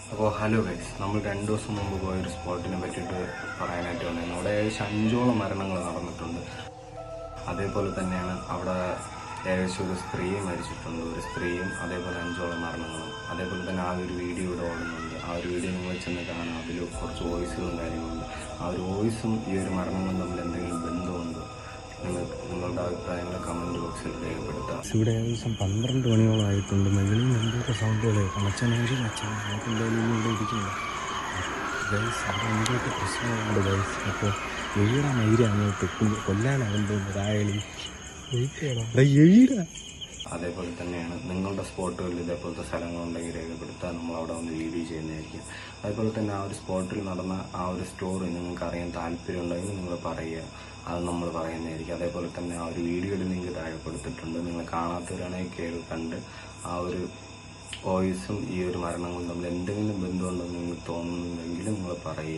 അപ്പോൾ hello guys, നമ്മൾ 2 ദിവസം മുമ്പ് പോയൊരു സ്പോട്ടിനെ പറ്റിയിട്ട് പറയാനായിട്ട് വന്നിരുന്നു. അവിടെ ഏകദേശം 5ഓളം മരണങ്ങൾ നടന്നിട്ടുണ്ട്. അതേപോലെ തന്നെയാണ് അവിടെ ഏകദേശം ഒരു സ്ത്രീ മരിച്ചിട്ടുണ്ട്. ഒരു സ്ത്രീയും അതേപോലെ 5ഓളം മരണങ്ങളും. അതേപോലെ തന്നെ ആ ഒരു വീഡിയോ ഇവിടെ ഓടുന്നുണ്ട്. ആ ഒരു വീഡിയോ നിങ്ങൾ ചെന്ന് കാണാം. അതിൽ കുറച്ച് വോയിസുകളും കാര്യങ്ങളുണ്ട്. ആ ഒരു വോയിസും ഈ ഒരു മരണങ്ങളും തമ്മിൽ എന്തെങ്കിലും ബന്ധമുണ്ടോ? നിങ്ങളുടെ അഭിപ്രായങ്ങൾ കമൻറ്റ് ബോക്സിൽ രേഖപ്പെടുത്താം. ഇവിടെ ഏകദേശം 12 മണിയോളം ആയിട്ടുണ്ട്. മെകളിൽ എന്തൊക്കെ സൗണ്ടുകളെ അച്ഛനാണെങ്കിൽ എന്തായാലും ഇവിടെ ഇരിക്കുന്നു ഗൈസ്. അവിടെ എന്തൊക്കെ പ്രശ്നമുണ്ട് ഗൈസ്. അപ്പോൾ എഴുതാ മൈര അങ്ങോട്ട് കൊല്ലാനാകും തോന്നുന്നത്. ആയാലും എഴുതാ. അതേപോലെ തന്നെയാണ് നിങ്ങളുടെ സ്പോട്ടുകളിൽ ഇതേപോലത്തെ സ്ഥലങ്ങളുണ്ടെങ്കിൽ രേഖപ്പെടുത്താൻ നമ്മൾ അവിടെ വന്ന് വീഡിയോ ചെയ്യുന്നതായിരിക്കും. അതേപോലെ തന്നെ ആ ഒരു സ്പോട്ടിൽ നടന്ന ആ ഒരു സ്റ്റോറി നിങ്ങൾക്ക് അറിയാൻ താല്പര്യമുണ്ടെങ്കിൽ നിങ്ങൾ പറയുക, അത് നമ്മൾ പറയുന്നതായിരിക്കും. അതേപോലെ തന്നെ ആ ഒരു വീഡിയോയിൽ നിങ്ങൾക്ക് താഴെ കൊടുത്തിട്ടുണ്ട്. നിങ്ങൾ കാണാത്തവരാണെങ്കിൽ കണ്ട് ആ ഒരു വോയിസും ഈ ഒരു മരണങ്ങളും തമ്മിൽ എന്തെങ്കിലും ബന്ധമുണ്ടെന്ന് നിങ്ങൾക്ക് തോന്നുന്നുണ്ടെങ്കിൽ നിങ്ങൾ പറയുക.